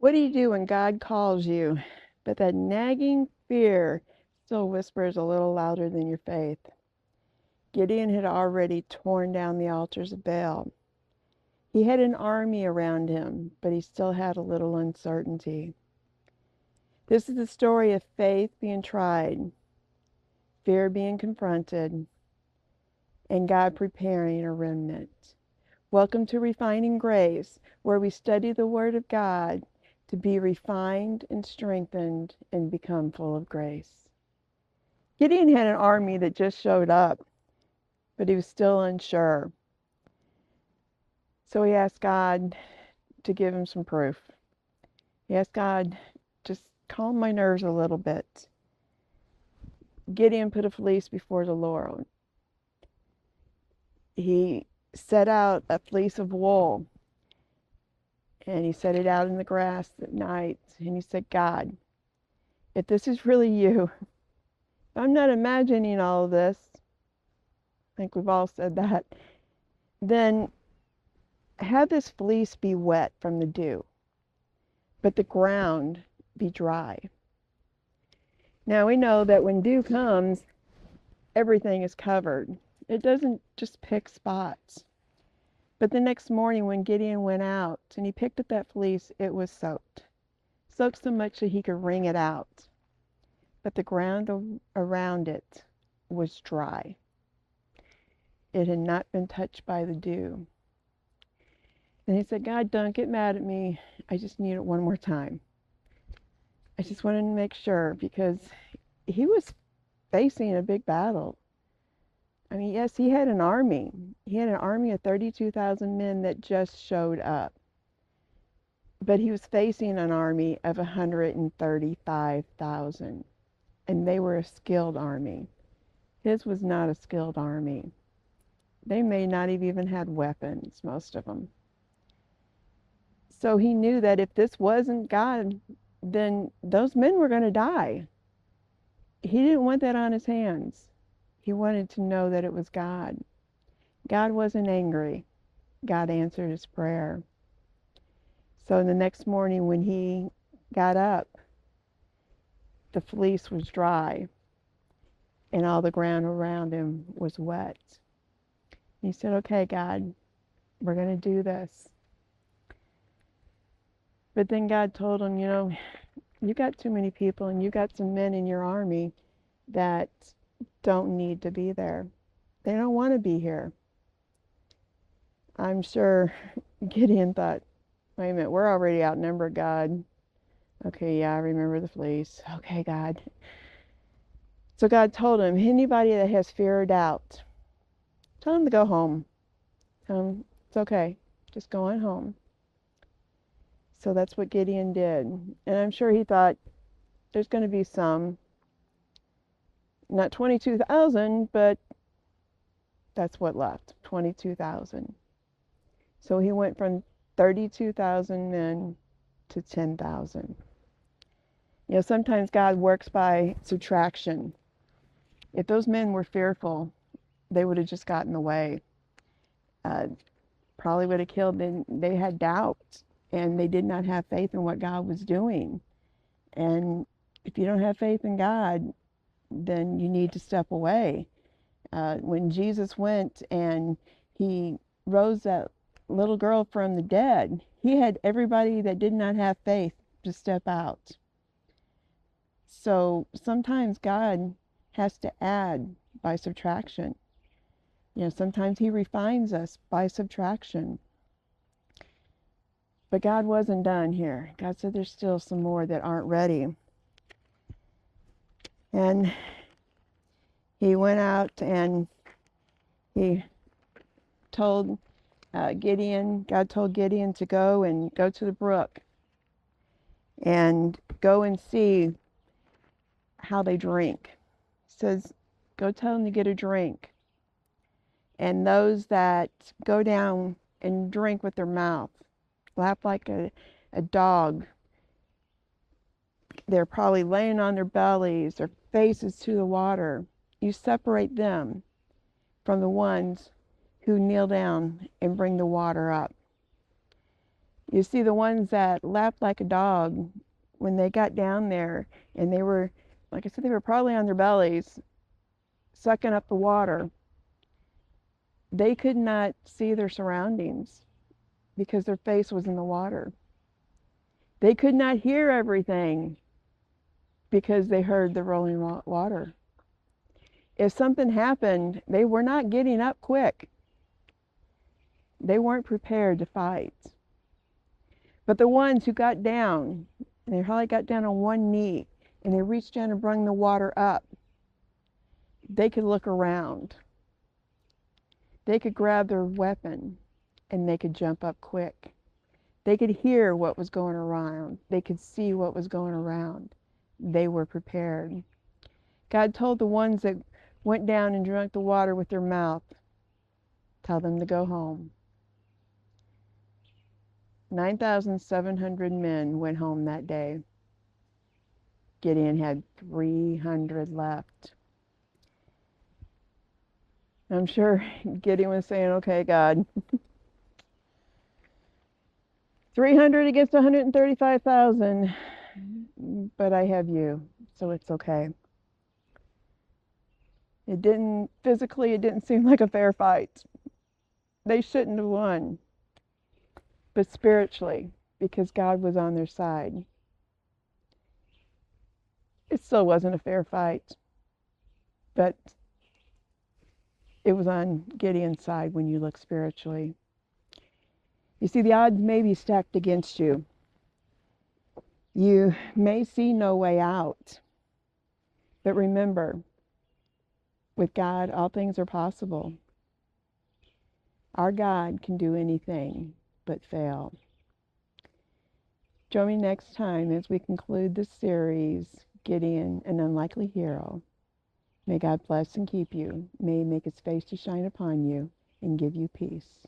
What do you do when God calls you, but that nagging fear still whispers a little louder than your faith? Gideon had already torn down the altars of Baal. He had an army around him, but he still had a little uncertainty. This is the story of faith being tried, fear being confronted, and God preparing a remnant. Welcome to Refining Grace, where we study the Word of God to be refined and strengthened and become full of grace. Gideon had an army that just showed up, but he was still unsure. So he asked God to give him some proof. He asked God, just calm my nerves a little bit. Gideon put a fleece before the Lord. He set out a fleece of wool and he set it out in the grass at night. And he said, God, if this is really you, I'm not imagining all of this, I think we've all said that, then have this fleece be wet from the dew, but the ground be dry. Now we know that when dew comes, everything is covered. It doesn't just pick spots. But the next morning when Gideon went out and he picked up that fleece, it was soaked. Soaked so much that he could wring it out. But the ground around it was dry. It had not been touched by the dew. And he said, God, don't get mad at me. I just need it one more time. I just wanted to make sure, because he was facing a big battle. I mean, yes, he had an army. He had an army of 32,000 men that just showed up. But he was facing an army of 135,000. And they were a skilled army. His was not a skilled army. They may not have even had weapons, most of them. So he knew that if this wasn't God, then those men were going to die. He didn't want that on his hands. He wanted to know that it was God. God wasn't angry. God answered his prayer. So the next morning when he got up, the fleece was dry and all the ground around him was wet. He said, okay, God, we're going to do this. But then God told him, you got too many people and you got some men in your army that don't need to be there. They don't want to be here. I'm sure Gideon thought, wait a minute, we're already outnumbered, God. Okay, yeah, I remember the fleece. Okay, God. So God told him, anybody that has fear or doubt, tell them to go home. Tell them it's okay. Just go on home. So that's what Gideon did. And I'm sure he thought, there's going to be some, not 22,000, but that's what left, 22,000. So he went from 32,000 men to 10,000. Sometimes God works by subtraction. If those men were fearful, they would have just gotten away. Probably would have killed them. They had doubts and they did not have faith in what God was doing. And if you don't have faith in God, then you need to step away. When Jesus went and he rose that little girl from the dead, he had everybody that did not have faith to step out. So sometimes God has to add by subtraction. Sometimes he refines us by subtraction. But God wasn't done here. God said there's still some more that aren't ready. And he went out and he told Gideon, God told Gideon to go to the brook and go and see how they drink. He says, go tell them to get a drink. And those that go down and drink with their mouth, lap like a dog, they're probably laying on their bellies, their faces to the water. You separate them from the ones who kneel down and bring the water up. You see, the ones that laughed like a dog, when they got down there and they were, like I said, they were probably on their bellies, sucking up the water, they could not see their surroundings because their face was in the water. They could not hear everything because they heard the rolling water. If something happened, they were not getting up quick. They weren't prepared to fight. But the ones who got down, and they probably got down on one knee, and they reached down and brought the water up, they could look around. They could grab their weapon, and they could jump up quick. They could hear what was going around. They could see what was going around. They were prepared. God told the ones that went down and drank the water with their mouth, tell them to go home. 9,700 men went home that day. Gideon had 300 left. I'm sure Gideon was saying, okay, God, 300 against 135,000, but I have you, so it's okay. It didn't seem like a fair fight. They shouldn't have won. But spiritually, because God was on their side, it still wasn't a fair fight. But it was on Gideon's side when you look spiritually. You see, the odds may be stacked against you. You may see no way out. But remember, with God, all things are possible. Our God can do anything but fail. Join me next time as we conclude the series, Gideon, an Unlikely Hero. May God bless and keep you. May He make His face to shine upon you and give you peace.